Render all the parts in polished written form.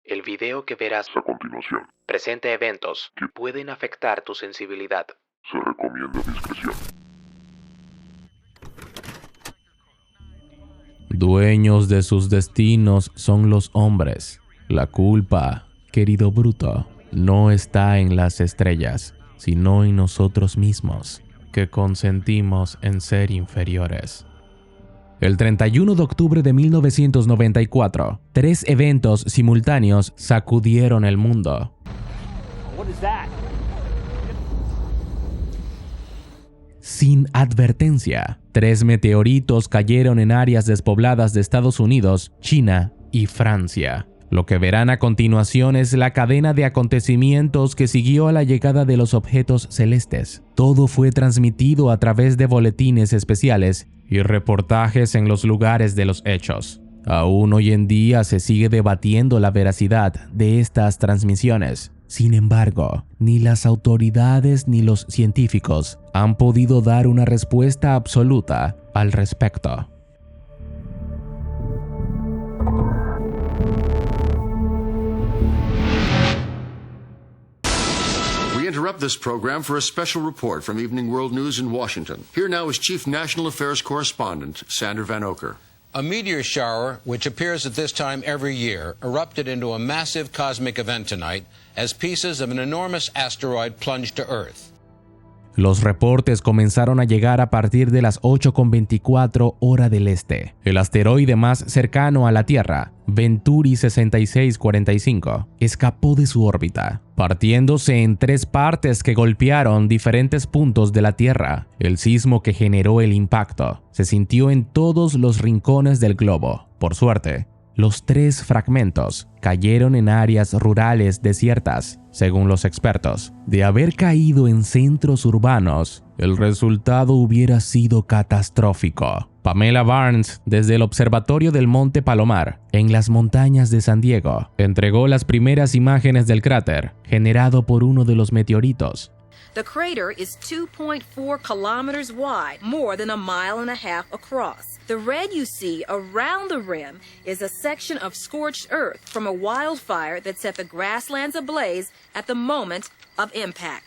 El video que verás a continuación presenta eventos que pueden afectar tu sensibilidad. se recomienda discreción. Dueños de sus destinos son los hombres. La culpa, querido bruto, no está en las estrellas, sino en nosotros mismos, que consentimos en ser inferiores. El 31 de octubre de 1994, 3 eventos simultáneos sacudieron el mundo. Sin advertencia, 3 meteoritos cayeron en áreas despobladas de Estados Unidos, China y Francia. Lo que verán a continuación es la cadena de acontecimientos que siguió a la llegada de los objetos celestes. Todo fue transmitido a través de boletines especiales y reportajes en los lugares de los hechos. Aún hoy en día se sigue debatiendo la veracidad de estas transmisiones. Sin embargo, ni las autoridades ni los científicos han podido dar una respuesta absoluta al respecto. We interrupt this program for a special report from Evening World News in Washington. Here now is Chief National Affairs Correspondent Sander Van Oker. A meteor shower, which appears at this time every year, erupted into a massive cosmic event tonight as pieces of an enormous asteroid plunged to Earth. Los reportes comenzaron a llegar a partir de las 8:24 hora del este. El asteroide más cercano a la Tierra, Venturi 6645, escapó de su órbita, partiéndose en 3 partes que golpearon diferentes puntos de la Tierra. El sismo que generó el impacto se sintió en todos los rincones del globo. Por suerte, los 3 fragmentos cayeron en áreas rurales desiertas, según los expertos. De haber caído en centros urbanos, el resultado hubiera sido catastrófico. Pamela Barnes, desde el Observatorio del Monte Palomar, en las montañas de San Diego, entregó las primeras imágenes del cráter, generado por uno de los meteoritos. The crater is 2.4 kilometers wide, more than a mile and a half across. The red you see around the rim is a section of scorched earth from a wildfire that set the grasslands ablaze at the moment of impact.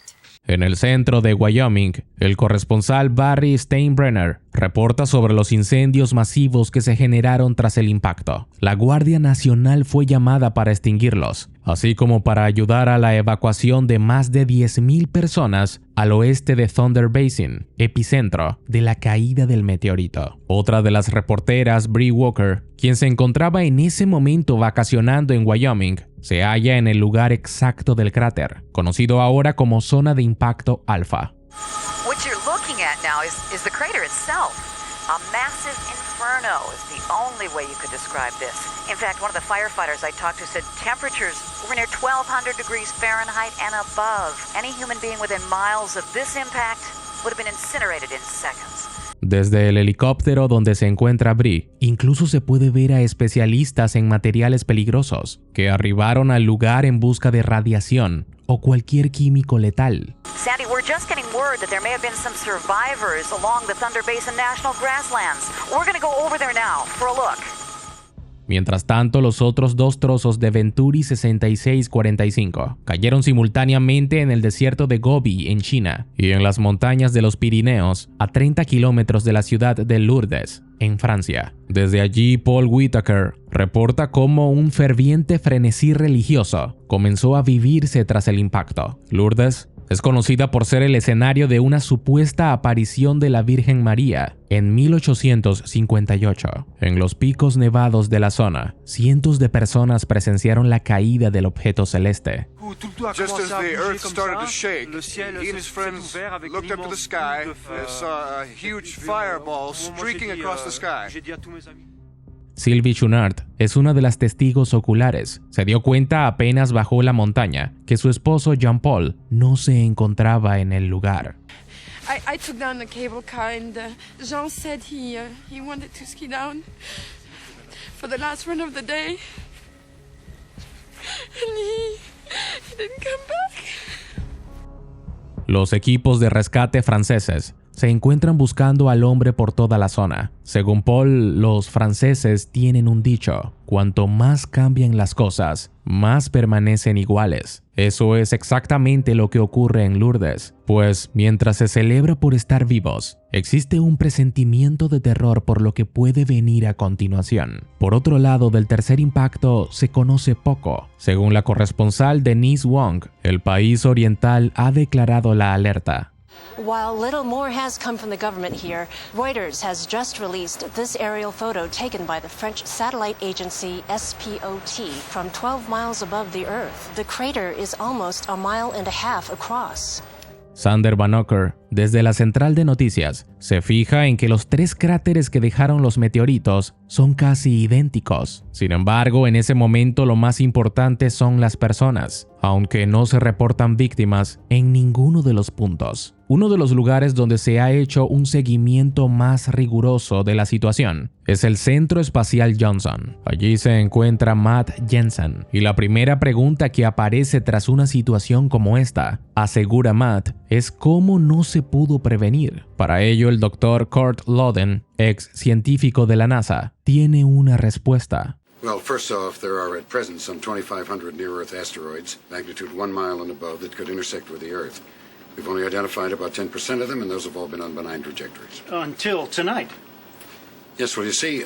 En el centro de Wyoming, el corresponsal Barry Steinbrenner reporta sobre los incendios masivos que se generaron tras el impacto. La Guardia Nacional fue llamada para extinguirlos, así como para ayudar a la evacuación de más de 10,000 personas al oeste de Thunder Basin, epicentro de la caída del meteorito. Otra de las reporteras, Bree Walker, quien se encontraba en ese momento vacacionando en Wyoming, se halla en el lugar exacto del cráter, conocido ahora como zona de impacto alfa. What you're looking at now is the crater itself. A massive inferno is the only way you could describe this. In fact, one of the firefighters I talked to said temperatures were near 1,200 degrees Fahrenheit and above. Any human being within miles of this impact would have been incinerated in seconds. Desde el helicóptero donde se encuentra Bree, incluso se puede ver a especialistas en materiales peligrosos que arribaron al lugar en busca de radiación o cualquier químico letal. Sandy, we're just getting word that there may have been some survivors along the Thunder Basin National Grasslands. We're going to go over there now for a look. Mientras tanto, los otros 2 trozos de Venturi 6645 cayeron simultáneamente en el desierto de Gobi, en China, y en las montañas de los Pirineos, a 30 kilómetros de la ciudad de Lourdes, en Francia. Desde allí, Paul Whitaker reporta cómo un ferviente frenesí religioso comenzó a vivirse tras el impacto. Lourdes es conocida por ser el escenario de una supuesta aparición de la Virgen María en 1858. En los picos nevados de la zona, cientos de personas presenciaron la caída del objeto celeste. Just as the earth started to shake, he and his friends looked up to the sky and saw a huge fireball streaking across the sky. Sylvie Chouinard es una de las testigos oculares. Se dio cuenta apenas bajó la montaña que su esposo Jean-Paul no se encontraba en el lugar. I took down the cable car and Jean said he wanted to ski down for the last run of the day. And he didn't come back. Los equipos de rescate franceses se encuentran buscando al hombre por toda la zona. Según Paul, los franceses tienen un dicho: cuanto más cambian las cosas, más permanecen iguales. Eso es exactamente lo que ocurre en Lourdes, pues mientras se celebra por estar vivos, existe un presentimiento de terror por lo que puede venir a continuación. Por otro lado, del tercer impacto se conoce poco. Según la corresponsal Denise Wong, el país oriental ha declarado la alerta. While little more has come from the government here, Reuters has just released this aerial photo taken by the French satellite agency SPOT from 12 miles above the Earth. The crater is almost a mile and a half across. Sander Van Ocker, desde la central de noticias, se fija en que los 3 cráteres que dejaron los meteoritos son casi idénticos. Sin embargo, en ese momento lo más importante son las personas, aunque no se reportan víctimas en ninguno de los puntos. Uno de los lugares donde se ha hecho un seguimiento más riguroso de la situación es el Centro Espacial Johnson. Allí se encuentra Matt Jensen, y la primera pregunta que aparece tras una situación como esta, asegura Matt, es cómo no se pudo prevenir. Para ello, el Dr. Kurt Loden, ex científico de la NASA, tiene una respuesta. Well, first off, there are at present some 2,500 near-Earth asteroids, magnitude 1 mile and above, that could intersect with the Earth. We've only identified about 10% of them, and those have all been on benign trajectories. Until tonight. Yes, well, you see,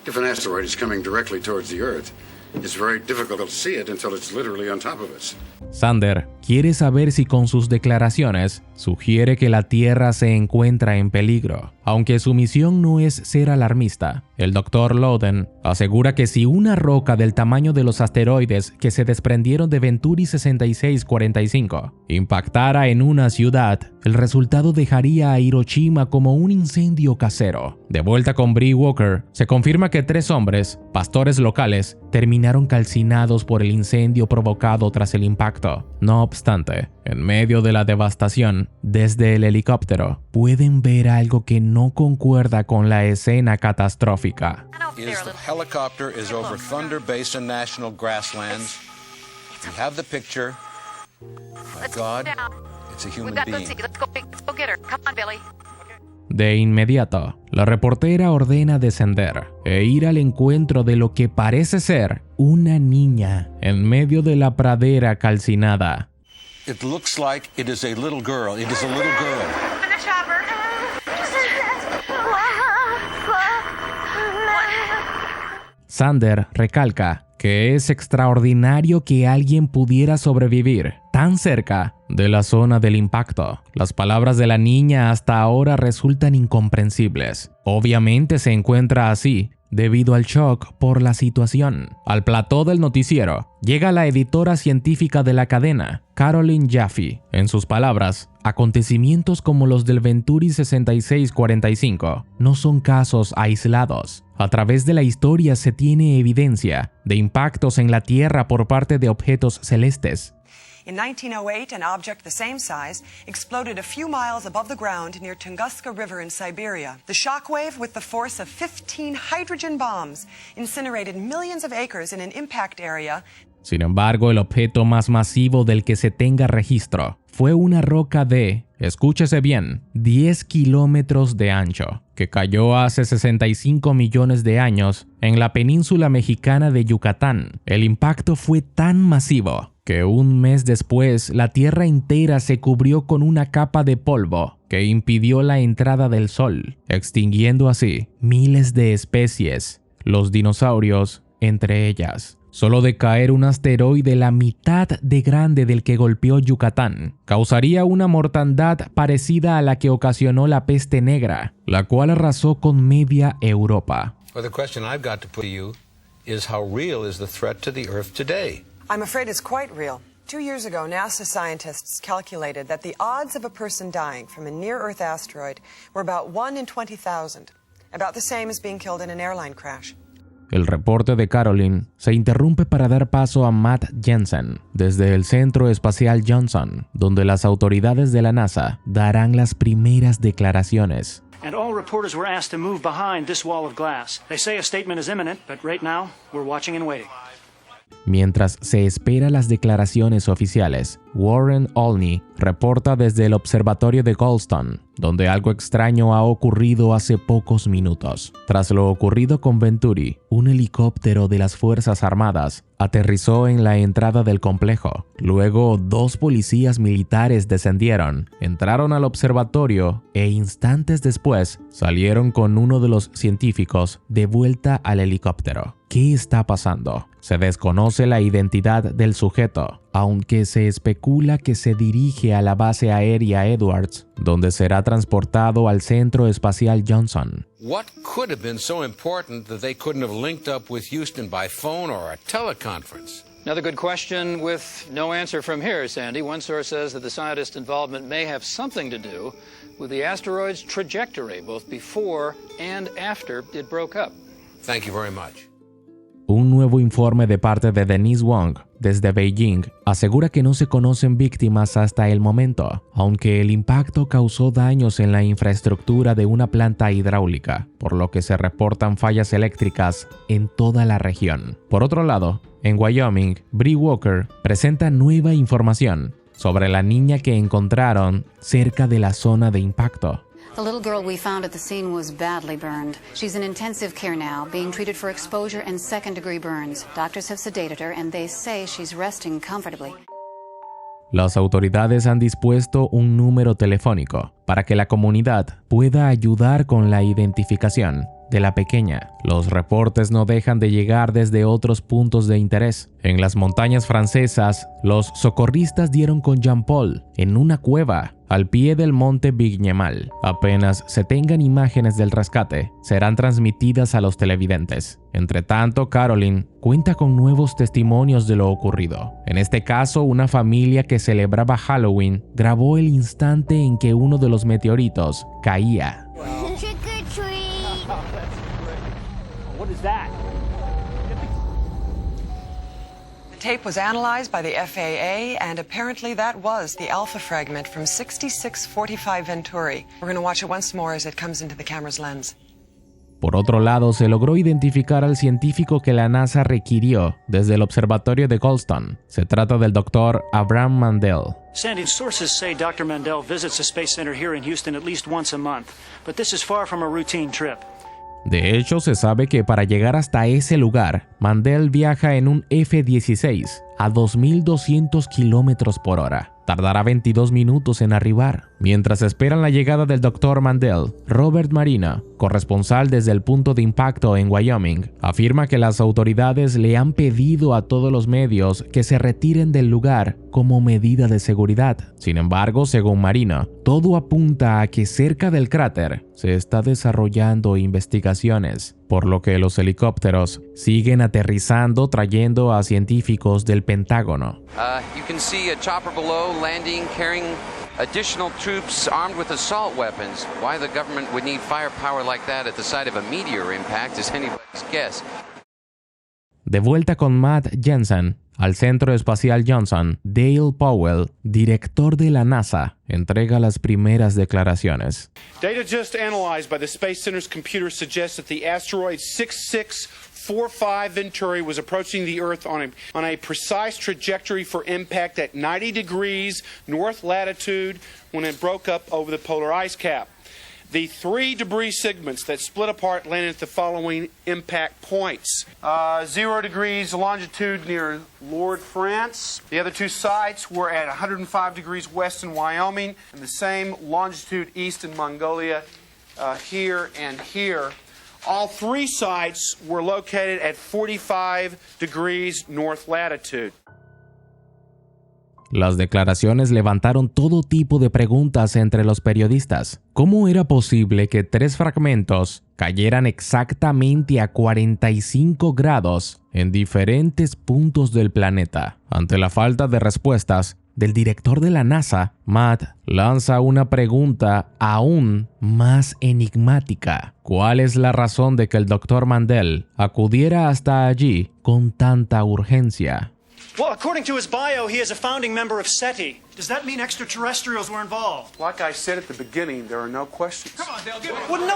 if an asteroid is coming directly towards the Earth, it's very difficult to see it until it's literally on top of us. Sander quiere saber si con sus declaraciones sugiere que la Tierra se encuentra en peligro. Aunque su misión no es ser alarmista, el Dr. Loden asegura que si una roca del tamaño de los asteroides que se desprendieron de Venturi 6645 impactara en una ciudad, el resultado dejaría a Hiroshima como un incendio casero. De vuelta con Bree Walker, se confirma que 3 hombres, pastores locales, terminaron calcinados por el incendio provocado tras el impacto. No obstante, en medio de la devastación, desde el helicóptero, pueden ver algo que no concuerda con la escena catastrófica. The helicopter is over Thunder Basin National Grasslands. We have the picture. My God, it's a human being. Let's go get her. Come on, Billy. De inmediato, la reportera ordena descender e ir al encuentro de lo que parece ser una niña en medio de la pradera calcinada. It looks like it is a little girl. It is a little girl. Sander recalca que es extraordinario que alguien pudiera sobrevivir tan cerca de la zona del impacto. Las palabras de la niña hasta ahora resultan incomprensibles. Obviamente se encuentra así debido al shock por la situación. Al plató del noticiero llega la editora científica de la cadena, Caroline Jaffe. En sus palabras, acontecimientos como los del Venturi 6645 no son casos aislados. A través de la historia se tiene evidencia de impactos en la Tierra por parte de objetos celestes. In 1908, an object the same size exploded a few miles above the ground near Tunguska River in Siberia. The shockwave, with the force of 15 hydrogen bombs, incinerated millions of acres in an impact area. Sin embargo, el objeto más masivo del que se tenga registro fue una roca de, escúchese bien, 10 kilómetros de ancho, que cayó hace 65 millones de años en la península mexicana de Yucatán. El impacto fue tan masivo que un mes después la Tierra entera se cubrió con una capa de polvo que impidió la entrada del Sol, extinguiendo así miles de especies, los dinosaurios entre ellas. Solo de caer un asteroide la mitad de grande del que golpeó Yucatán causaría una mortandad parecida a la que ocasionó la peste negra, la cual arrasó con media Europa. Well, the question I've got to put to you is how real is the threat to the Earth today? I'm afraid it's quite real. 2 years ago, NASA scientists calculated that the odds of a person dying from a near-Earth asteroid were about 1 in 20,000, about the same as being killed in an airline crash. El reporte de Caroline se interrumpe para dar paso a Matt Jensen desde el Centro Espacial Johnson, donde las autoridades de la NASA darán las primeras declaraciones. And all reporters were asked to move behind this wall of glass. They say a statement is imminent, but right now we're watching and waiting. Mientras se espera las declaraciones oficiales, Warren Olney reporta desde el observatorio de Goldstone donde algo extraño ha ocurrido hace pocos minutos. Tras lo ocurrido con Venturi, un helicóptero de las Fuerzas Armadas aterrizó en la entrada del complejo. Luego, 2 policías militares descendieron, entraron al observatorio e instantes después salieron con uno de los científicos de vuelta al helicóptero. ¿Qué está pasando? Se desconoce la identidad del sujeto, aunque se especula que se dirige a la base aérea Edwards, donde será transportado al Centro Espacial Johnson. What could have been so important that they couldn't have linked up with Houston by phone or a teleconference? Another good question with no answer from here, Sandy. One source says that the scientist involvement may have something to do with the asteroid's trajectory, both before and after it broke up. Thank you very much. Un nuevo informe de parte de Denise Wong desde Beijing asegura que no se conocen víctimas hasta el momento, aunque el impacto causó daños en la infraestructura de una planta hidráulica, por lo que se reportan fallas eléctricas en toda la región. Por otro lado, en Wyoming, Bree Walker presenta nueva información sobre la niña que encontraron cerca de la zona de impacto. The little girl we found at the scene was badly burned. She's in intensive care now, being treated for exposure and second-degree burns. Doctors have sedated her, and they say she's resting comfortably. Las autoridades han dispuesto un número telefónico para que la comunidad pueda ayudar con la identificación de la pequeña. Los reportes no dejan de llegar desde otros puntos de interés. En las montañas francesas, los socorristas dieron con Jean-Paul en una cueva al pie del monte Vignemal. Apenas se tengan imágenes del rescate, serán transmitidas a los televidentes. Entre tanto, Caroline cuenta con nuevos testimonios de lo ocurrido. En este caso, una familia que celebraba Halloween grabó el instante en que uno de los meteoritos caía. Trick or treat. What is that? The tape was analyzed by the FAA, and apparently that was the alpha fragment from 6645 Venturi. We're going to watch it once more as it comes into the camera's lens. Por otro lado, se logró identificar al científico que la NASA requirió desde el observatorio de Goldstone. Se trata del Dr. Abraham Mandel. Sandy, sources say Dr. Mandel visits the Space Center here in Houston at least once a month, but this is far from a routine trip. De hecho, se sabe que para llegar hasta ese lugar, Mandel viaja en un F-16 a 2.200 km por hora. Tardará 22 minutos en arribar. Mientras esperan la llegada del Dr. Mandel, Robert Marina, corresponsal desde el punto de impacto en Wyoming, afirma que las autoridades le han pedido a todos los medios que se retiren del lugar como medida de seguridad. Sin embargo, según Marina, todo apunta a que cerca del cráter se está desarrollando investigaciones, por lo que los helicópteros siguen aterrizando trayendo a científicos del Pentágono. You can see a chopper below landing carrying additional troops armed with assault weapons. Why the government would need firepower like that at the site of a meteor impact is anybody's guess. De vuelta con Matt Jensen al Centro Espacial Johnson, Dale Powell, director de la NASA, entrega las primeras declaraciones. Data just analyzed by the Space Center's computer suggests that the asteroid 6645 Venturi was approaching the Earth on a precise trajectory for impact at 90 degrees north latitude when it broke up over the polar ice cap. The 3 debris segments that split apart landed at the following impact points. 0 degrees longitude near Lourdes, France. The other 2 sites were at 105 degrees west in Wyoming, and the same longitude east in Mongolia, here and here. All 3 sites were located at 45 degrees north latitude. Las declaraciones levantaron todo tipo de preguntas entre los periodistas. ¿Cómo era posible que 3 fragmentos cayeran exactamente a 45 grados en diferentes puntos del planeta? Ante la falta de respuestas del director de la NASA, Matt lanza una pregunta aún más enigmática. ¿Cuál es la razón de que el Dr. Mandel acudiera hasta allí con tanta urgencia? Well, according to his bio, he is a founding member of SETI. Does that mean extraterrestrials were involved? Like I said at the beginning, there are no questions. Come on, Dale, give it. Well, no.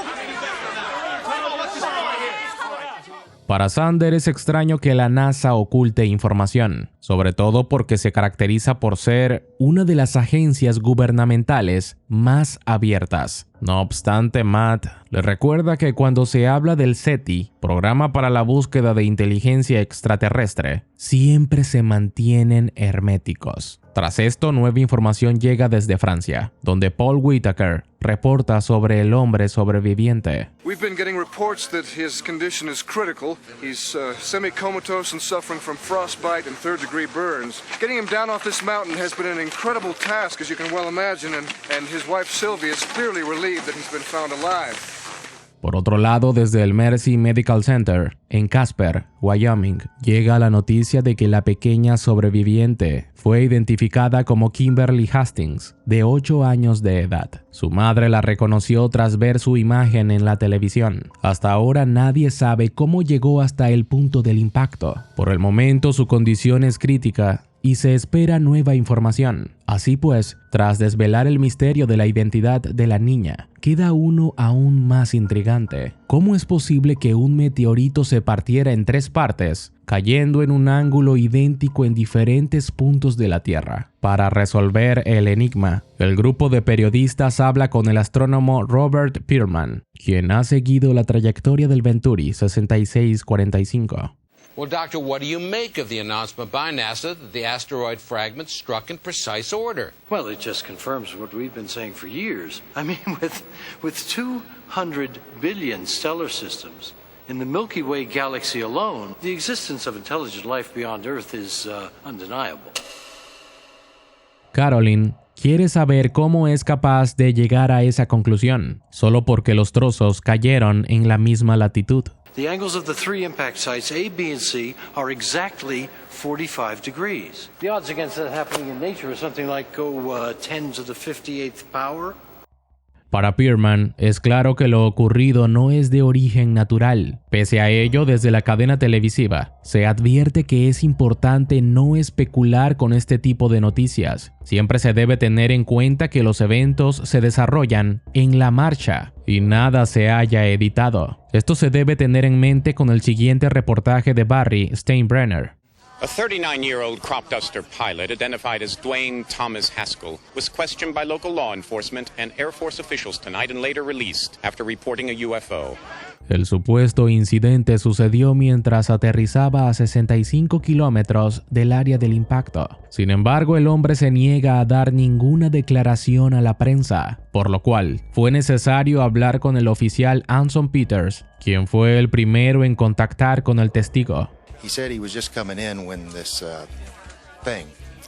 Para Sander es extraño que la NASA oculte información, sobre todo porque se caracteriza por ser una de las agencias gubernamentales más abiertas. No obstante, Matt le recuerda que cuando se habla del SETI, Programa para la Búsqueda de Inteligencia Extraterrestre, siempre se mantienen herméticos. Tras esto, nueva información llega desde Francia, donde Paul Whitaker reporta sobre el hombre sobreviviente. We've been getting reports that his condition is critical. He's semi-comatose and suffering from frostbite and third-degree burns. Getting him down off this mountain has been an incredible task, as you can well imagine, and his wife Sylvia is clearly relieved that he's been found alive. Por otro lado, desde el Mercy Medical Center, en Casper, Wyoming, llega la noticia de que la pequeña sobreviviente fue identificada como Kimberly Hastings, de 8 años de edad. Su madre la reconoció tras ver su imagen en la televisión. Hasta ahora nadie sabe cómo llegó hasta el punto del impacto. Por el momento su condición es crítica y se espera nueva información. Así pues, tras desvelar el misterio de la identidad de la niña, queda uno aún más intrigante. ¿Cómo es posible que un meteorito se partiera en 3 partes, cayendo en un ángulo idéntico en diferentes puntos de la Tierra? Para resolver el enigma, el grupo de periodistas habla con el astrónomo Robert Pearman, quien ha seguido la trayectoria del Venturi 6645. Well, Doctor, what do you make of the announcement by NASA that the asteroid fragment struck in precise order? Well, it just confirms what we've been saying for years. I mean, with 200 billion stellar systems in the Milky Way galaxy alone, the existence of intelligent life beyond Earth is undeniable. Caroline quiere saber cómo es capaz de llegar a esa conclusión, solo porque los trozos cayeron en la misma latitud. The angles of the 3 impact sites, A, B, and C, are exactly 45 degrees. The odds against that happening in nature is something like 10 to the 58th power. Para Pearman, es claro que lo ocurrido no es de origen natural. Pese a ello, desde la cadena televisiva, se advierte que es importante no especular con este tipo de noticias. Siempre se debe tener en cuenta que los eventos se desarrollan en la marcha y nada se haya editado. Esto se debe tener en mente con el siguiente reportaje de Barry Steinbrenner. A 39-year-old crop duster pilot identified as Dwayne Thomas Haskell was questioned by local law enforcement and Air Force officials tonight and later released after reporting a UFO. El supuesto incidente sucedió mientras aterrizaba a 65 kilómetros del área del impacto. Sin embargo, el hombre se niega a dar ninguna declaración a la prensa, por lo cual fue necesario hablar con el oficial Anson Peters, quien fue el primero en contactar con el testigo. He said he was just coming in when this thing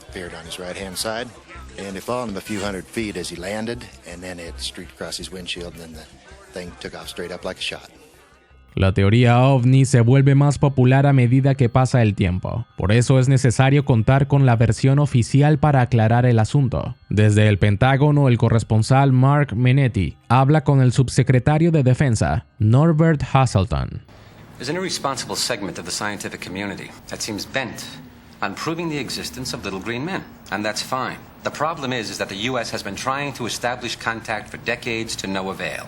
appeared on his right-hand side, and it followed him a few hundred feet as he landed, and then it streaked across his windshield, and then the thing took off straight up like a shot. La teoría ovni se vuelve más popular a medida que pasa el tiempo. Por eso es necesario contar con la versión oficial para aclarar el asunto. Desde el Pentágono, el corresponsal Mark Menetti habla con el subsecretario de Defensa, Norbert Hasselton. There's an irresponsible segment of the scientific community that seems bent on proving the existence of little green men, and that's fine. The problem is that the U.S. has been trying to establish contact for decades to no avail.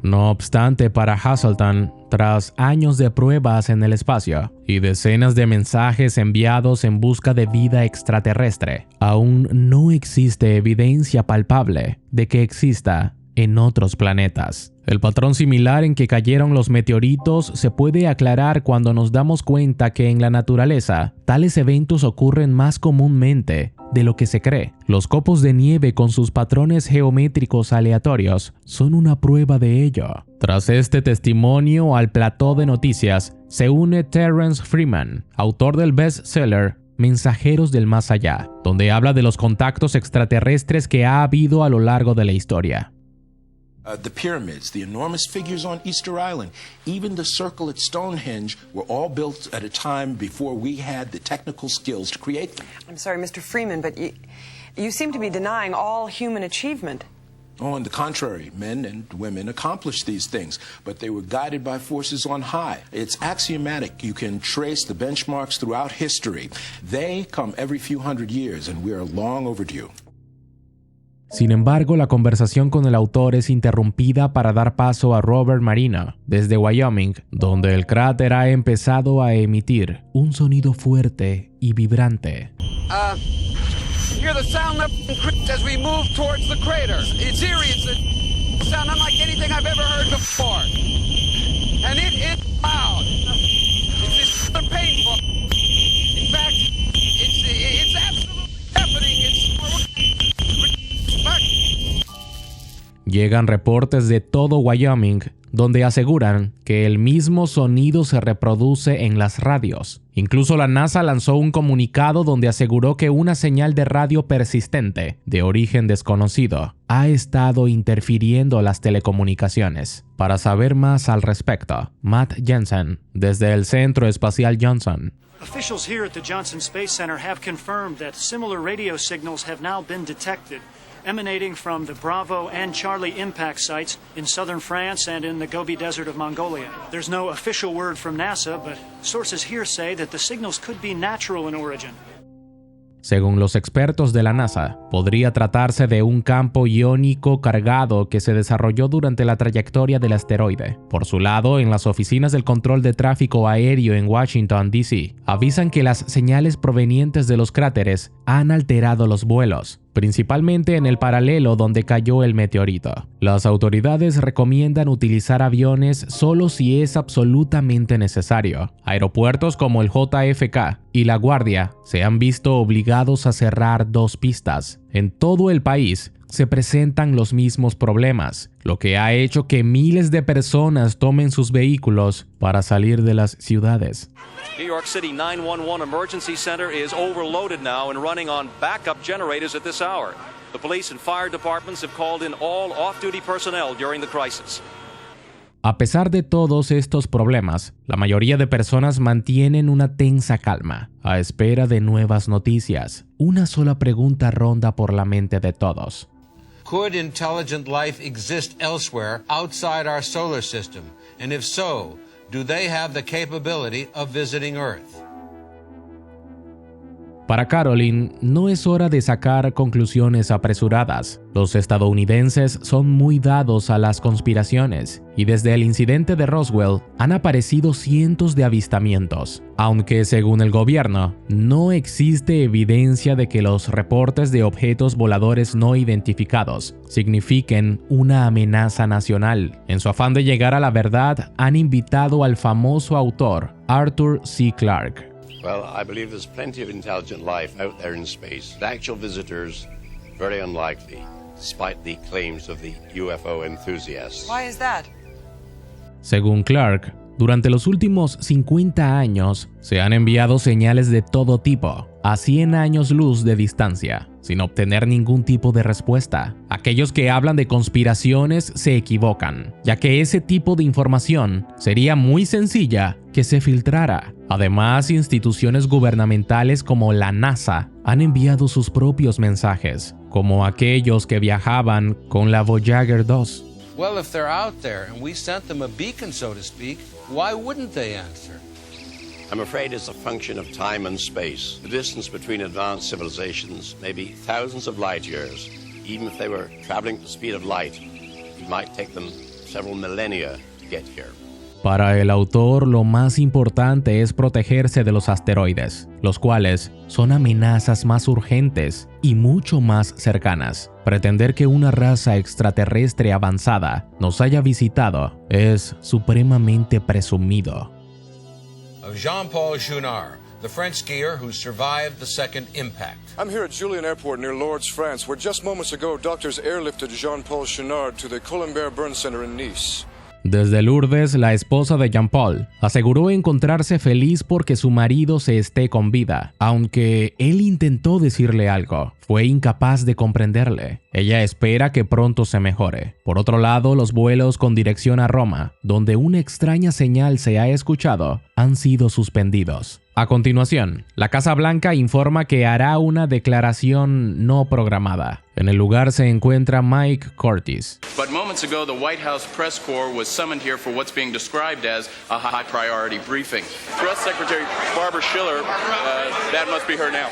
No obstante, para Hasselton, tras años de pruebas en el espacio y decenas de mensajes enviados en busca de vida extraterrestre, aún no existe evidencia palpable de que exista en otros planetas. El patrón similar en que cayeron los meteoritos se puede aclarar cuando nos damos cuenta que en la naturaleza, tales eventos ocurren más comúnmente de lo que se cree. Los copos de nieve con sus patrones geométricos aleatorios son una prueba de ello. Tras este testimonio al plató de noticias, se une Terrence Freeman, autor del bestseller Mensajeros del Más Allá, donde habla de los contactos extraterrestres que ha habido a lo largo de la historia. The pyramids, the enormous figures on Easter Island, even the circle at Stonehenge were all built at a time before we had the technical skills to create them. I'm sorry, Mr. Freeman, but you seem to be denying all human achievement. On the contrary, men and women accomplished these things, but they were guided by forces on high. It's axiomatic. You can trace the benchmarks throughout history. They come every few hundred years, and we are long overdue. Sin embargo, la conversación con el autor es interrumpida para dar paso a Robert Marino, desde Wyoming, donde el cráter ha empezado a emitir un sonido fuerte y vibrante. Hear the sound of as we move towards the crater. It's eerie. It's a sound unlike anything I've ever heard before. And it is loud. It's painful. In fact, it's absolutely happening. Llegan reportes de todo Wyoming, donde aseguran que el mismo sonido se reproduce en las radios. Incluso la NASA lanzó un comunicado donde aseguró que una señal de radio persistente, de origen desconocido, ha estado interfiriendo las telecomunicaciones. Para saber más al respecto, Matt Jensen, desde el Centro Espacial Johnson. Officials here at the Johnson Space Center have confirmed that similar radio signals have now been detected, emanating from the Bravo and Charlie impact sites in southern France and in the Gobi Desert of Mongolia. There's no official word from NASA, but sources here say that the signals could be natural in origin. Según los expertos de la NASA, podría tratarse de un campo iónico cargado que se desarrolló durante la trayectoria del asteroide. Por su lado, en las oficinas del control de tráfico aéreo en Washington, D.C., avisan que las señales provenientes de los cráteres han alterado los vuelos, principalmente en el paralelo donde cayó el meteorito. Las autoridades recomiendan utilizar aviones solo si es absolutamente necesario. Aeropuertos como el JFK y La Guardia se han visto obligados a cerrar 2 pistas. En todo el país se presentan los mismos problemas, lo que ha hecho que miles de personas tomen sus vehículos para salir de las ciudades. New York City 911 Emergency Center is overloaded now and running on backup generators at this hour. The police and fire departments have called in all off-duty personnel during the crisis. A pesar de todos estos problemas, la mayoría de personas mantienen una tensa calma, a espera de nuevas noticias. Una sola pregunta ronda por la mente de todos. Could intelligent life exist elsewhere outside our solar system? And if so, do they have the capability of visiting Earth? Para Carolyn, no es hora de sacar conclusiones apresuradas. Los estadounidenses son muy dados a las conspiraciones y desde el incidente de Roswell han aparecido cientos de avistamientos, aunque según el gobierno, no existe evidencia de que los reportes de objetos voladores no identificados signifiquen una amenaza nacional. En su afán de llegar a la verdad, han invitado al famoso autor Arthur C. Clarke. Well, I believe there's plenty of intelligent life out there in space. The actual visitors, very unlikely, despite the claims of the UFO enthusiasts. Why is that? Según Clarke, durante los últimos 50 años se han enviado señales de todo tipo, a 100 años luz de distancia, sin obtener ningún tipo de respuesta. Aquellos que hablan de conspiraciones se equivocan, ya que ese tipo de información sería muy sencilla que se filtrara. Además, instituciones gubernamentales como la NASA han enviado sus propios mensajes, como aquellos que viajaban con la Voyager 2. Well, if they're out there and we sent them a beacon, so to speak, why wouldn't they answer? I'm afraid it's a function of time and space. The distance between advanced civilizations may be thousands of light years. Even if they were traveling at the speed of light, it might take them several millennia to get here. Para el autor, lo más importante es protegerse de los asteroides, los cuales son amenazas más urgentes y mucho más cercanas. Pretender que una raza extraterrestre avanzada nos haya visitado es supremamente presumido. Jean-Paul Junard, the French skier who survived the second impact. I'm here at Julian Airport near Lourdes, France, where just moments ago doctors airlifted Jean-Paul Junard to the Colombert Burn Center in Nice. Desde Lourdes, la esposa de Jean-Paul aseguró encontrarse feliz porque su marido se esté con vida, aunque él intentó decirle algo, fue incapaz de comprenderle. Ella espera que pronto se mejore. Por otro lado, los vuelos con dirección a Roma, donde una extraña señal se ha escuchado, han sido suspendidos. A continuación, la Casa Blanca informa que hará una declaración no programada. En el lugar se encuentra Mike Curtis. But moments ago, the White House press corps was summoned here for what's being described as a high priority briefing. Press Secretary Barbara Schiller, that must be her now.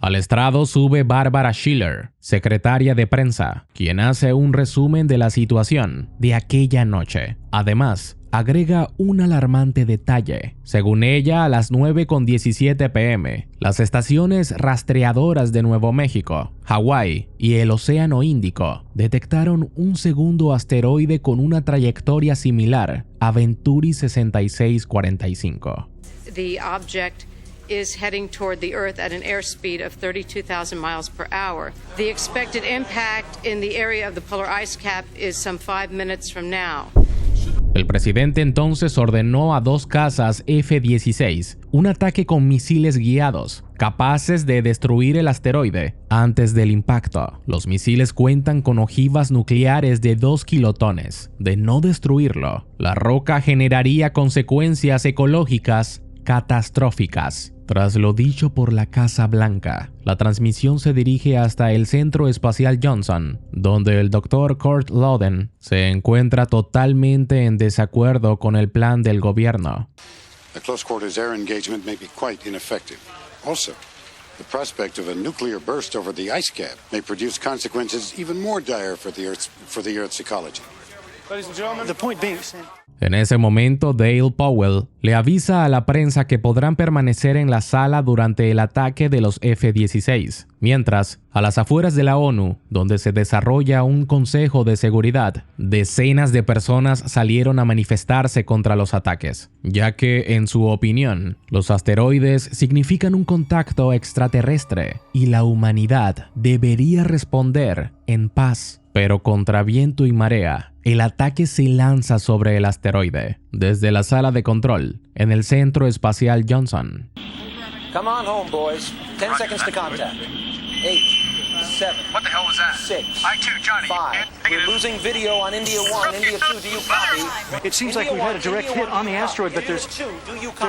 Al estrado sube Barbara Schiller, secretaria de prensa, quien hace un resumen de la situación de aquella noche. Además, agrega un alarmante detalle. Según ella, a las 9:17 p.m., las estaciones rastreadoras de Nuevo México, Hawái y el Océano Índico detectaron un segundo asteroide con una trayectoria similar a Venturi 6645. The object is heading toward the Earth at an airspeed of 32,000 miles per hour. The expected impact in the area of the polar ice cap is some 5 minutes from now. El presidente entonces ordenó a 2 cazas F-16 un ataque con misiles guiados, capaces de destruir el asteroide antes del impacto. Los misiles cuentan con ojivas nucleares de 2 kilotones. De no destruirlo, la roca generaría consecuencias ecológicas catastróficas. Tras lo dicho por la Casa Blanca, la transmisión se dirige hasta el Centro Espacial Johnson, donde el Dr. Kurt Loden se encuentra totalmente en desacuerdo con el plan del gobierno. A close quarters air engagement may be quite ineffective. Also, the prospect of a nuclear burst over the ice cap may produce consequences even more dire for the Earth's ecology. Ladies and gentlemen, the point being... En ese momento, Dale Powell le avisa a la prensa que podrán permanecer en la sala durante el ataque de los F-16, mientras, a las afueras de la ONU, donde se desarrolla un consejo de seguridad, decenas de personas salieron a manifestarse contra los ataques, ya que, en su opinión, los asteroides significan un contacto extraterrestre y la humanidad debería responder en paz. Pero contra viento y marea, el ataque se lanza sobre el asteroide, desde la sala de control, en el Centro Espacial Johnson. Come on home, boys. 10 seconds to contact. 8, 7. What the hell was that? 6. I-2, Johnny. 5. We're losing video on India 1, India 2. Do you copy? It seems like we've had a direct hit on the asteroid, but there's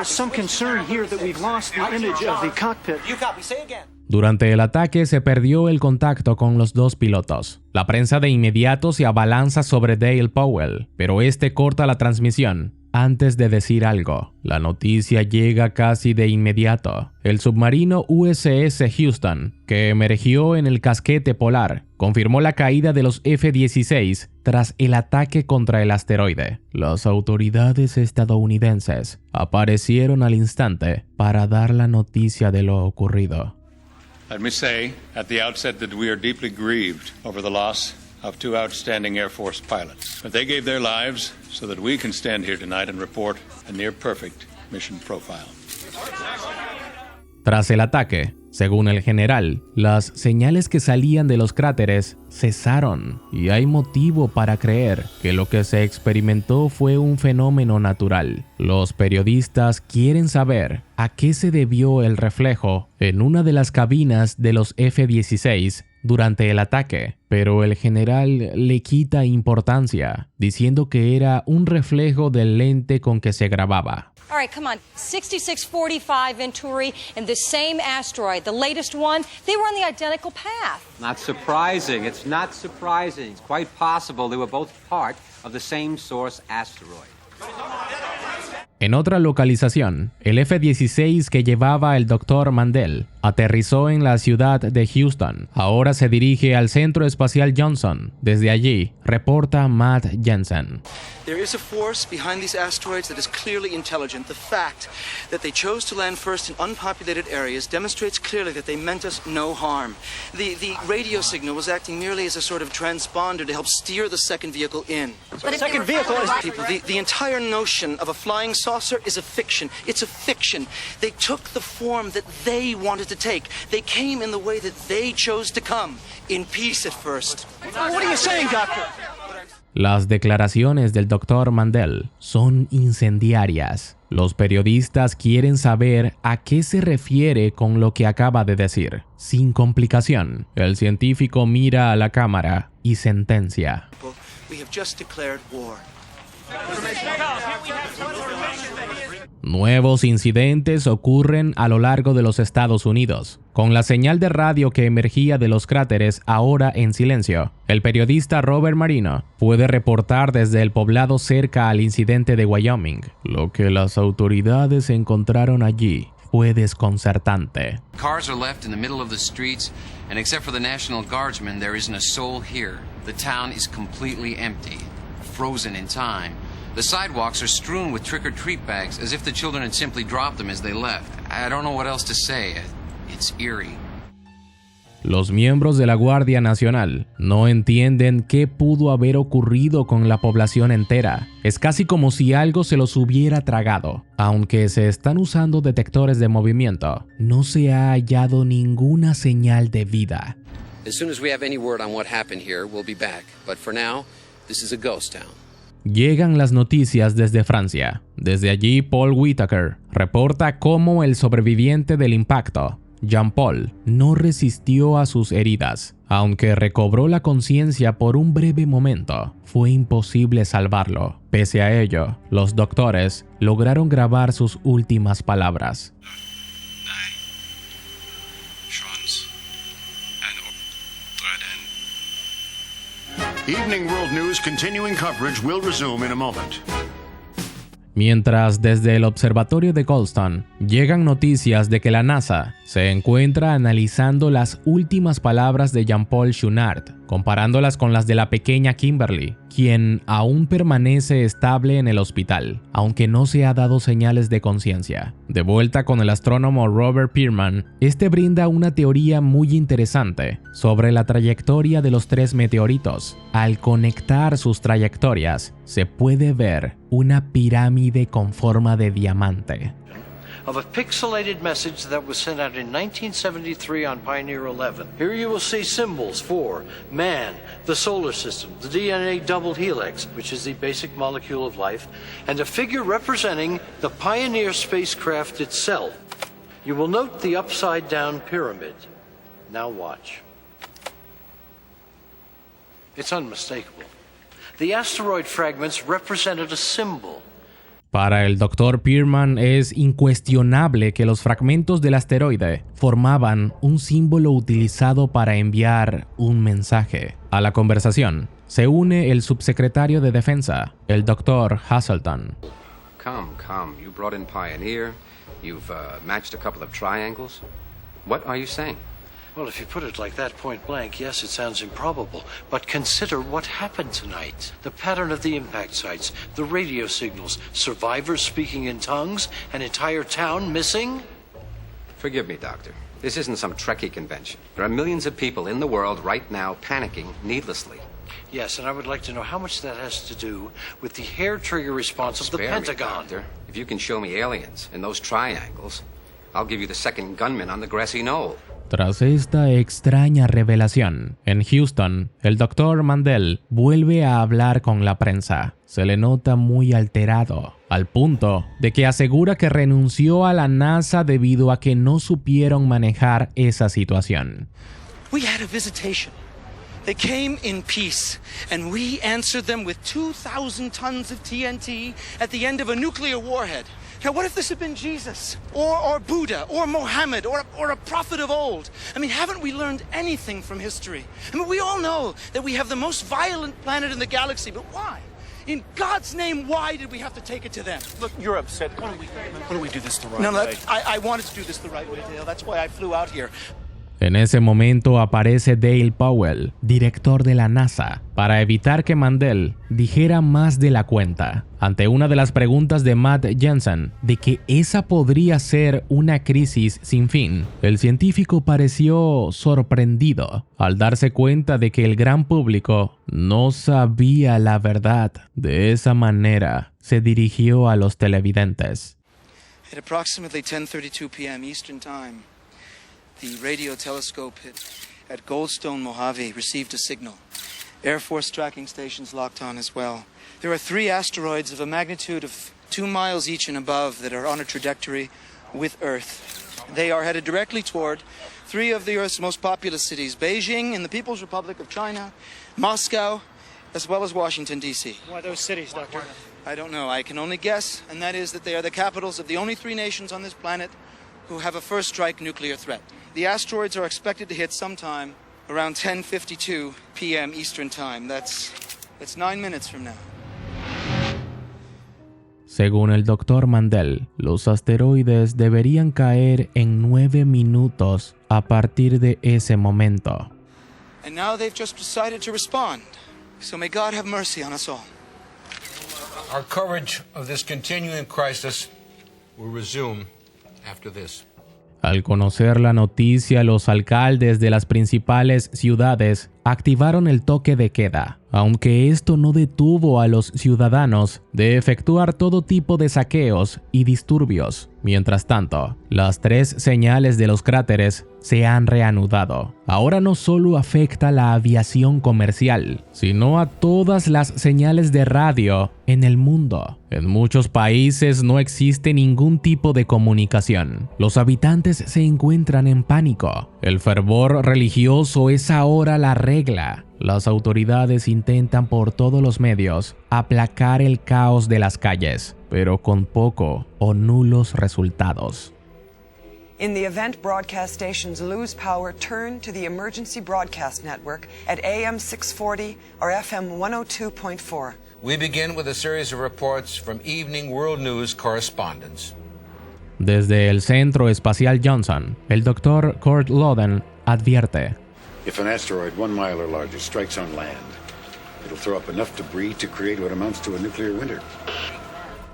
some concern here that we've lost the image of the cockpit. You copy. Say again. Durante el ataque se perdió el contacto con los 2 pilotos. La prensa de inmediato se abalanza sobre Dale Powell, pero este corta la transmisión antes de decir algo. La noticia llega casi de inmediato. El submarino USS Houston, que emergió en el casquete polar, confirmó la caída de los F-16 tras el ataque contra el asteroide. Las autoridades estadounidenses aparecieron al instante para dar la noticia de lo ocurrido. Let me say at the outset that we are deeply grieved over the loss of 2 outstanding Air Force pilots. But they gave their lives so that we can stand here tonight and report a near-perfect mission profile. Tras el ataque, según el general, las señales que salían de los cráteres cesaron y hay motivo para creer que lo que se experimentó fue un fenómeno natural. Los periodistas quieren saber a qué se debió el reflejo en una de las cabinas de los F-16 durante el ataque, pero el general le quita importancia, diciendo que era un reflejo del lente con que se grababa. All right, come on. 6645 Venturi and the same asteroid, the latest one, they were on the identical path. Not surprising. It's not surprising. It's quite possible they were both part of the same source asteroid. En otra localización, el F-16 que llevaba el Dr. Mandel aterrizó en la ciudad de Houston. Ahora se dirige al Centro Espacial Johnson. Desde allí, reporta Matt Jensen. There is a force behind these asteroids that is clearly intelligent. The fact that they chose to land first in unpopulated areas demonstrates clearly that they meant us no harm. The radio signal was acting merely as a sort of transponder to help steer the second vehicle in. But the second vehicle is... People, the entire notion of a flying saucer is a fiction. It's a fiction. They took the form that they wanted to take. They came in the way that they chose to come, in peace at first. What are you saying, Doctor? Las declaraciones del Dr. Mandel son incendiarias. Los periodistas quieren saber a qué se refiere con lo que acaba de decir. Sin complicación, el científico mira a la cámara y sentencia. We have just declared war. Nuevos incidentes ocurren a lo largo de los Estados Unidos. Con la señal de radio que emergía de los cráteres ahora en silencio, el periodista Robert Marino puede reportar desde el poblado cerca al incidente de Wyoming. Lo que las autoridades encontraron allí fue desconcertante. Cars are left in the middle of the streets, and except for the National Guardsmen, there isn't a soul here. The town is completely empty, frozen in time. The sidewalks are strewn with trick-or-treat bags, as if the children had simply dropped them as they left. I don't know what else to say. It's eerie. Los miembros de la Guardia Nacional no entienden qué pudo haber ocurrido con la población entera. Es casi como si algo se los hubiera tragado. Aunque se están usando detectores de movimiento, no se ha hallado ninguna señal de vida. As soon as we have any word on what happened here, we'll be back. But for now, this is a ghost town. Llegan las noticias desde Francia. Desde allí, Paul Whitaker reporta cómo el sobreviviente del impacto, Jean-Paul, no resistió a sus heridas. Aunque recobró la conciencia por un breve momento, fue imposible salvarlo. Pese a ello, los doctores lograron grabar sus últimas palabras. Evening World News continuing coverage will resume in a moment. Mientras desde el observatorio de Goldstone llegan noticias de que la NASA se encuentra analizando las últimas palabras de Jean-Paul Chounard, comparándolas con las de la pequeña Kimberly, quien aún permanece estable en el hospital, aunque no se ha dado señales de conciencia. De vuelta con el astrónomo Robert Pearman, este brinda una teoría muy interesante sobre la trayectoria de los 3 meteoritos. Al conectar sus trayectorias, se puede ver una pirámide con forma de diamante. Of a pixelated message that was sent out in 1973 on Pioneer 11. Here you will see symbols for man, the solar system, the DNA double helix, which is the basic molecule of life, and a figure representing the Pioneer spacecraft itself. You will note the upside-down pyramid. Now watch. It's unmistakable. The asteroid fragments represented a symbol. Para el Dr. Pearman es incuestionable que los fragmentos del asteroide formaban un símbolo utilizado para enviar un mensaje. A la conversación se une el subsecretario de Defensa, el Dr. Hazelton. Come. You brought in Pioneer. You've matched a couple of triangles. What are you saying? Well, if you put it like that, point blank, yes, it sounds improbable. But consider what happened tonight. The pattern of the impact sites, the radio signals, survivors speaking in tongues, an entire town missing. Forgive me, Doctor. This isn't some Trekkie convention. There are millions of people in the world right now panicking needlessly. Yes, and I would like to know how much that has to do with the hair trigger response of the Pentagon. Doctor. If you can show me aliens in those triangles, I'll give you the second gunman on the grassy knoll. Tras esta extraña revelación, en Houston, el Dr. Mandel vuelve a hablar con la prensa. Se le nota muy alterado, al punto de que asegura que renunció a la NASA debido a que no supieron manejar esa situación. We had a visitation. They came in peace, and we answered them with 2,000 tons of TNT at the end of a nuclear warhead. Now, what if this had been Jesus, or Buddha, or Mohammed, or a prophet of old? I mean, haven't we learned anything from history? I mean, we all know that we have the most violent planet in the galaxy, but why? In God's name, why did we have to take it to them? Look, you're upset. Why don't we do this the right way? I wanted to do this the right way, Dale. That's why I flew out here. En ese momento aparece Dale Powell, director de la NASA, para evitar que Mandel dijera más de la cuenta. Ante una de las preguntas de Matt Jensen de que esa podría ser una crisis sin fin, el científico pareció sorprendido al darse cuenta de que el gran público no sabía la verdad. De esa manera, se dirigió a los televidentes. At approximately 10:32 p.m. Eastern Time, the radio telescope at Goldstone, Mojave received a signal. Air Force tracking stations locked on as well. There are 3 asteroids of a magnitude of 2 miles each and above that are on a trajectory with Earth. They are headed directly toward 3 of the Earth's most populous cities, Beijing in the People's Republic of China, Moscow, as well as Washington, D.C. Why those cities, Doctor? I don't know. I can only guess, and that is that they are the capitals of the only 3 nations on this planet who have a first strike nuclear threat. The asteroids are expected to hit sometime around 10:52 p.m. Eastern Time. That's 9 minutes from now. Según el Dr. Mandel, los asteroides deberían caer en 9 minutos a partir de ese momento. And now they've just decided to respond. So may God have mercy on us all. Our coverage of this continuing crisis will resume after this. Al conocer la noticia, los alcaldes de las principales ciudades activaron el toque de queda, aunque esto no detuvo a los ciudadanos de efectuar todo tipo de saqueos y disturbios. Mientras tanto, las 3 señales de los cráteres se han reanudado. Ahora no solo afecta a la aviación comercial, sino a todas las señales de radio en el mundo. En muchos países no existe ningún tipo de comunicación. Los habitantes se encuentran en pánico. El fervor religioso es ahora la regla. Las autoridades intentan por todos los medios aplacar el caos de las calles, pero con poco o nulos resultados. In the event broadcast stations lose power, turn to the Emergency Broadcast Network at AM 640 or FM 102.4. We begin with a series of reports from Evening World News correspondents. Desde el Centro Espacial Johnson, el Dr. Kurt Loden advierte: If an asteroid 1 mile or larger strikes on land, it'll throw up enough debris to create what amounts to a nuclear winter.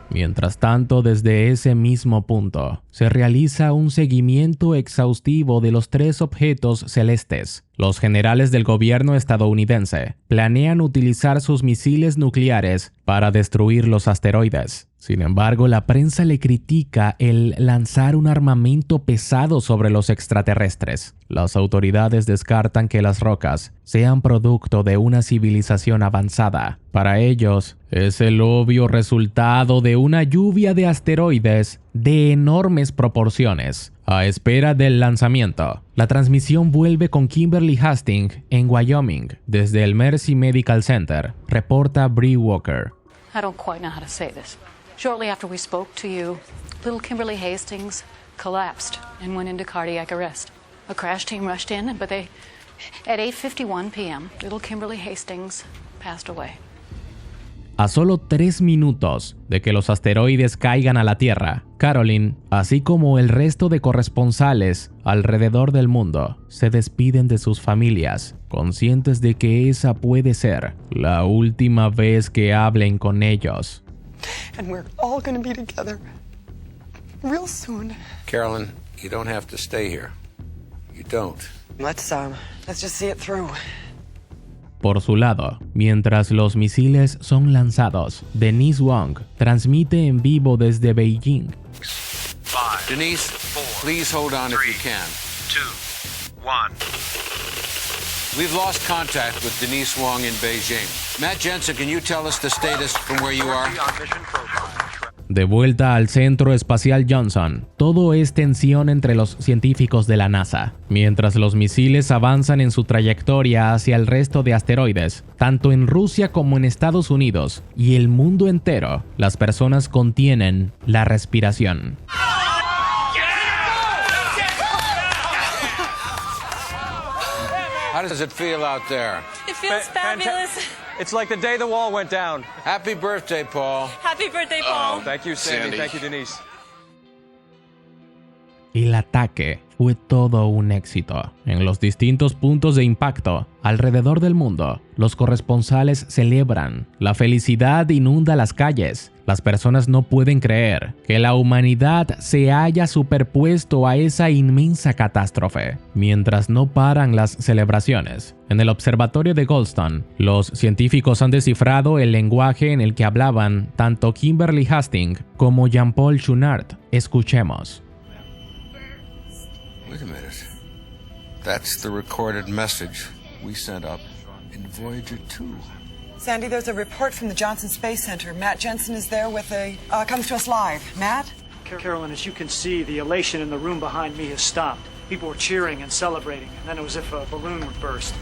Mientras tanto, desde ese mismo punto, se realiza un seguimiento exhaustivo de los 3 objetos celestes. Los generales del gobierno estadounidense planean utilizar sus misiles nucleares para destruir los asteroides. Sin embargo, la prensa le critica el lanzar un armamento pesado sobre los extraterrestres. Las autoridades descartan que las rocas sean producto de una civilización avanzada. Para ellos, es el obvio resultado de una lluvia de asteroides de enormes proporciones. A espera del lanzamiento, la transmisión vuelve con Kimberly Hastings en Wyoming, desde el Mercy Medical Center, reporta Bree Walker. I don't quite know how to say this. Shortly after we spoke to you, little Kimberly Hastings collapsed and went into cardiac arrest. A crash team rushed in, but at 8:51 p.m., little Kimberly Hastings passed away. A solo 3 minutos de que los asteroides caigan a la Tierra, Caroline, así como el resto de corresponsales alrededor del mundo, se despiden de sus familias, conscientes de que esa puede ser la última vez que hablen con ellos. And we're all going to be together real soon. Carolyn, you don't have to stay here. You don't. Let's just see it through. Por su lado, mientras los misiles son lanzados, Denise Wong transmite en vivo desde Beijing. 5, Denise, 4, please hold on 3, if you can. 2, 1. We've lost contact with Denise Wong in Beijing. Matt Jensen, can you tell us the status from where you are? De vuelta al Centro Espacial Johnson, todo es tensión entre los científicos de la NASA. Mientras los misiles avanzan en su trayectoria hacia el resto de asteroides, tanto en Rusia como en Estados Unidos y el mundo entero, las personas contienen la respiración. How does it feel out there? It feels fabulous. It's like the day the wall went down. Happy birthday, Paul. Happy birthday, Paul. Thank you, Sandy. Thank you, Denise. El ataque fue todo un éxito. En los distintos puntos de impacto alrededor del mundo, los corresponsales celebran. La felicidad inunda las calles. Las personas no pueden creer que la humanidad se haya superpuesto a esa inmensa catástrofe. Mientras no paran las celebraciones, en el observatorio de Goldstone, los científicos han descifrado el lenguaje en el que hablaban tanto Kimberly Hastings como Jean-Paul Chouinard. Escuchemos. Wait a minute. That's the recorded message we sent up in Voyager 2. Sandy, there's a report from the Johnson Space Center. Matt Jensen is there with comes to us live. Matt? Carolyn, as you can see, the elation in the room behind me has stopped. People were cheering and celebrating, and then it was as if a balloon would burst.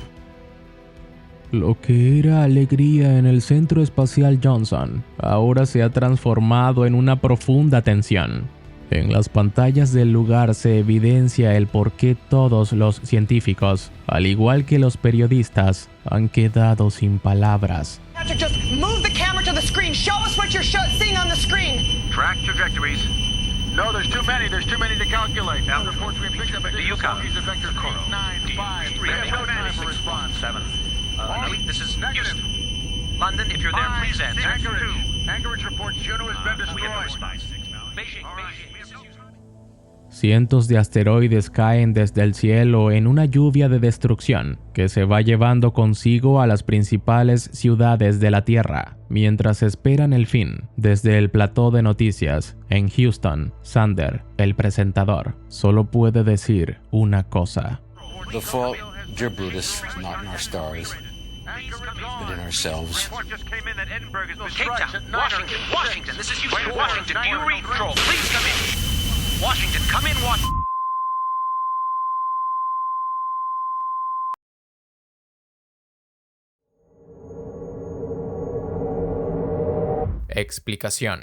Lo que era alegría en el Centro Espacial Johnson ahora se ha transformado en una profunda tensión. En las pantallas del lugar se evidencia el por qué todos los científicos, al igual que los periodistas, han quedado sin palabras. Patrick, just move the camera to the screen. Show us what you're seeing on the screen. trajectories. No, there's too many. There's too many to calculate. Now, reports we picked up at do you copy? Vector 895. We have no time for response. 7. This is negative. London, if you're there, please answer. Anchorage reports Juno has been destroyed. We have no response. Beijing. Cientos de asteroides caen desde el cielo en una lluvia de destrucción que se va llevando consigo a las principales ciudades de la Tierra, mientras esperan el fin. Desde el plató de noticias en Houston, Sander, el presentador, solo puede decir una cosa. The fault, dear Brutus, is not in our stars, but in ourselves. Cape Town, Washington, this is Houston, Washington, do you read? Control, please come in. Washington, come in, Washington. Explicación.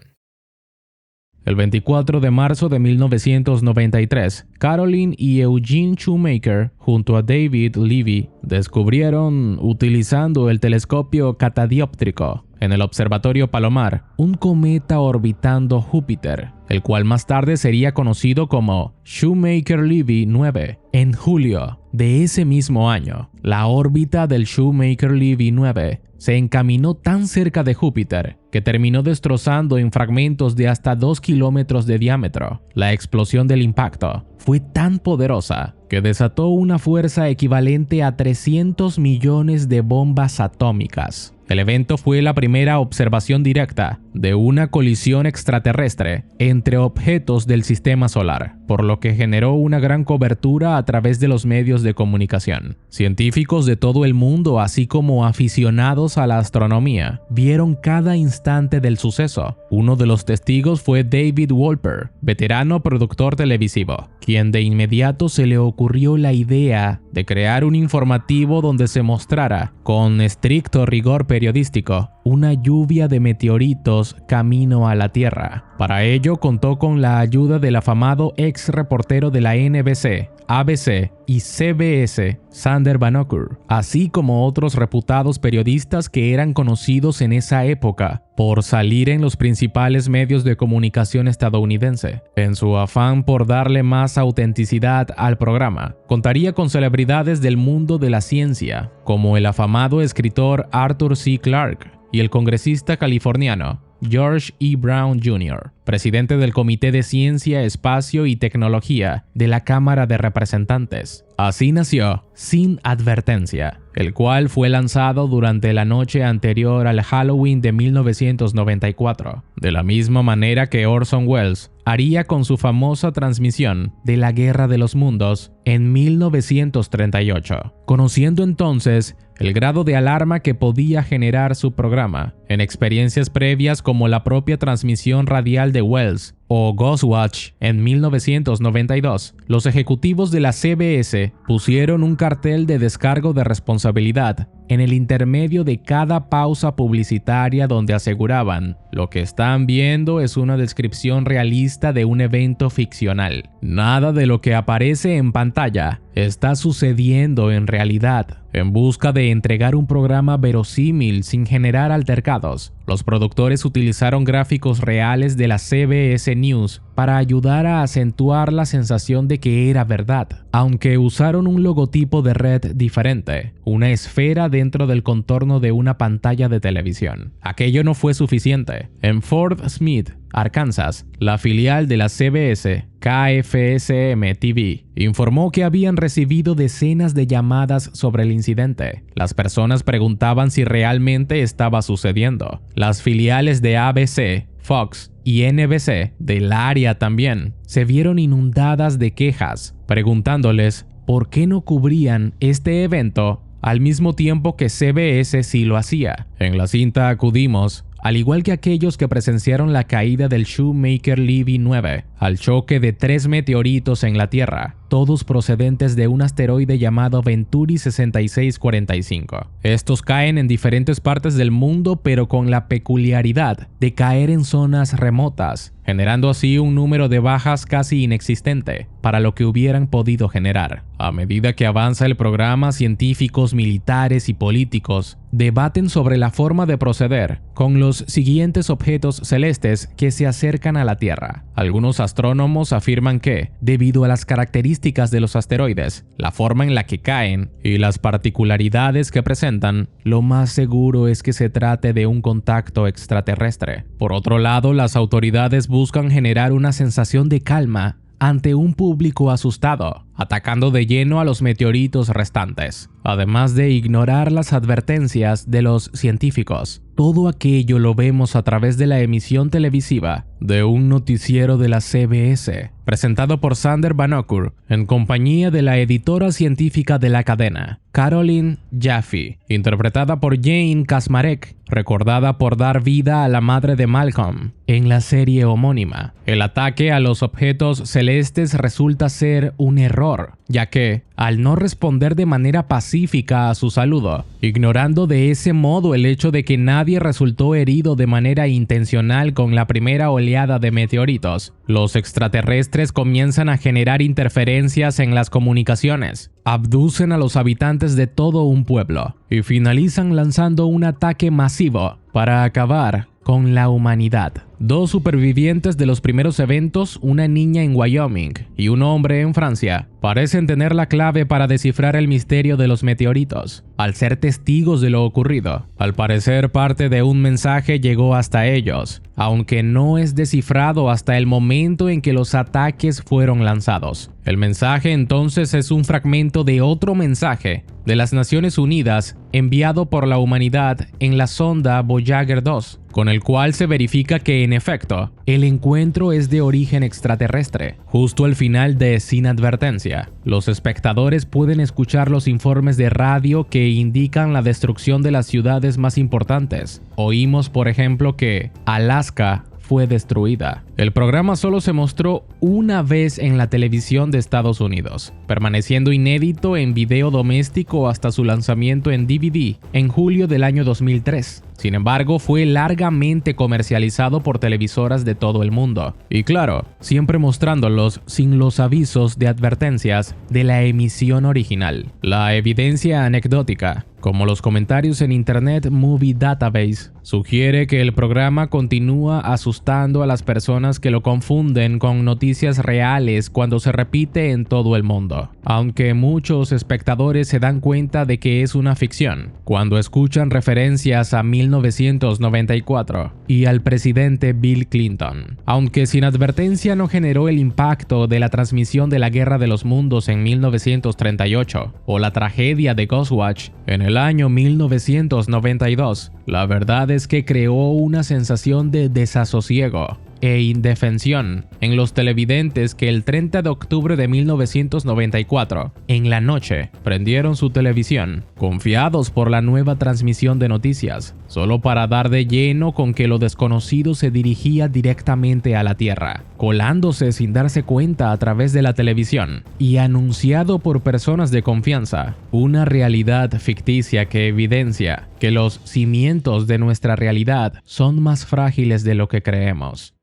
El 24 de marzo de 1993, Caroline y Eugene Shoemaker, junto a David Levy, descubrieron, utilizando el telescopio catadióptrico en el Observatorio Palomar, un cometa orbitando Júpiter, el cual más tarde sería conocido como Shoemaker-Levy 9. En julio de ese mismo año, la órbita del Shoemaker-Levy 9 se encaminó tan cerca de Júpiter que terminó destrozando en fragmentos de hasta 2 kilómetros de diámetro. La explosión del impacto fue tan poderosa que desató una fuerza equivalente a 300 millones de bombas atómicas. El evento fue la primera observación directa de una colisión extraterrestre entre objetos del sistema solar, por lo que generó una gran cobertura a través de los medios de comunicación. Científicos de todo el mundo, así como aficionados a la astronomía, vieron cada instante del suceso. Uno de los testigos fue David Wolper, veterano productor televisivo, quien de inmediato se le ocurrió la idea de crear un informativo donde se mostrara, con estricto rigor periodístico, una lluvia de meteoritos camino a la Tierra. Para ello contó con la ayuda del afamado ex reportero de la NBC, ABC y CBS, Sander Van Okur, así como otros reputados periodistas que eran conocidos en esa época por salir en los principales medios de comunicación estadounidense. En su afán por darle más autenticidad al programa, contaría con celebridades del mundo de la ciencia, como el afamado escritor Arthur C. Clarke y el congresista californiano George E. Brown Jr., presidente del Comité de Ciencia, Espacio y Tecnología de la Cámara de Representantes. Así nació Sin Advertencia, el cual fue lanzado durante la noche anterior al Halloween de 1994, de la misma manera que Orson Welles haría con su famosa transmisión de la Guerra de los Mundos en 1938, conociendo entonces el grado de alarma que podía generar su programa. En experiencias previas como la propia transmisión radial de Welles o Ghostwatch en 1992, los ejecutivos de la CBS pusieron un cartel de descargo de responsabilidad en el intermedio de cada pausa publicitaria donde aseguraban: lo que están viendo es una descripción realista de un evento ficcional. Nada de lo que aparece en pantalla está sucediendo en realidad. En busca de entregar un programa verosímil sin generar altercados, los productores utilizaron gráficos reales de la CBS News para ayudar a acentuar la sensación de que era verdad, aunque usaron un logotipo de red diferente, una esfera dentro del contorno de una pantalla de televisión. Aquello no fue suficiente. En Fort Smith, Arkansas, la filial de la CBS, KFSM TV, informó que habían recibido decenas de llamadas sobre el incidente. Las personas preguntaban si realmente estaba sucediendo. Las filiales de ABC, Fox y NBC del área también se vieron inundadas de quejas, preguntándoles por qué no cubrían este evento al mismo tiempo que CBS sí lo hacía. En la cinta acudimos, al igual que aquellos que presenciaron la caída del Shoemaker-Levy 9, al choque de 3 meteoritos en la Tierra, todos procedentes de un asteroide llamado Venturi 6645. Estos caen en diferentes partes del mundo, pero con la peculiaridad de caer en zonas remotas, generando así un número de bajas casi inexistente para lo que hubieran podido generar. A medida que avanza el programa, científicos, militares y políticos debaten sobre la forma de proceder con los siguientes objetos celestes que se acercan a la Tierra. Algunos astrónomos afirman que, debido a las características de los asteroides, la forma en la que caen y las particularidades que presentan, lo más seguro es que se trate de un contacto extraterrestre. Por otro lado, las autoridades buscan generar una sensación de calma ante un público asustado, atacando de lleno a los meteoritos restantes, además de ignorar las advertencias de los científicos. Todo aquello lo vemos a través de la emisión televisiva de un noticiero de la CBS, presentado por Sander Van Okur, en compañía de la editora científica de la cadena, Caroline Jaffe, interpretada por Jane Kasmarek, recordada por dar vida a la madre de Malcolm en la serie homónima. El ataque a los objetos celestes resulta ser un error, ya que, al no responder de manera pacífica a su saludo, ignorando de ese modo el hecho de que nadie resultó herido de manera intencional con la primera oleada de meteoritos, los extraterrestres comienzan a generar interferencias en las comunicaciones, abducen a los habitantes de todo un pueblo y finalizan lanzando un ataque masivo para acabar con la humanidad. 2 supervivientes de los primeros eventos, una niña en Wyoming y un hombre en Francia, parecen tener la clave para descifrar el misterio de los meteoritos. Al ser testigos de lo ocurrido, al parecer parte de un mensaje llegó hasta ellos, aunque no es descifrado hasta el momento en que los ataques fueron lanzados. El mensaje entonces es un fragmento de otro mensaje de las Naciones Unidas enviado por la humanidad en la sonda Voyager 2, con el cual se verifica que en efecto, el encuentro es de origen extraterrestre. Justo al final de Sin Advertencia, los espectadores pueden escuchar los informes de radio que indican la destrucción de las ciudades más importantes. Oímos, por ejemplo, que Alaska fue destruida. El programa solo se mostró una vez en la televisión de Estados Unidos, permaneciendo inédito en video doméstico hasta su lanzamiento en DVD en julio del año 2003. Sin embargo, fue largamente comercializado por televisoras de todo el mundo. Y claro, siempre mostrándolos sin los avisos de advertencias de la emisión original. La evidencia anecdótica, como los comentarios en Internet Movie Database, sugiere que el programa continúa asustando a las personas que lo confunden con noticias reales cuando se repite en todo el mundo. Aunque muchos espectadores se dan cuenta de que es una ficción, cuando escuchan referencias a 1994 y al presidente Bill Clinton. Aunque Sin Advertencia no generó el impacto de la transmisión de la Guerra de los Mundos en 1938 o la tragedia de Ghostwatch en el año 1992, la verdad es que creó una sensación de desasosiego e indefensión en los televidentes que el 30 de octubre de 1994, en la noche, prendieron su televisión, confiados por la nueva transmisión de noticias, solo para dar de lleno con que lo desconocido se dirigía directamente a la Tierra, colándose sin darse cuenta a través de la televisión y anunciado por personas de confianza, una realidad ficticia que evidencia que los cimientos de nuestra realidad son más frágiles de lo que creemos.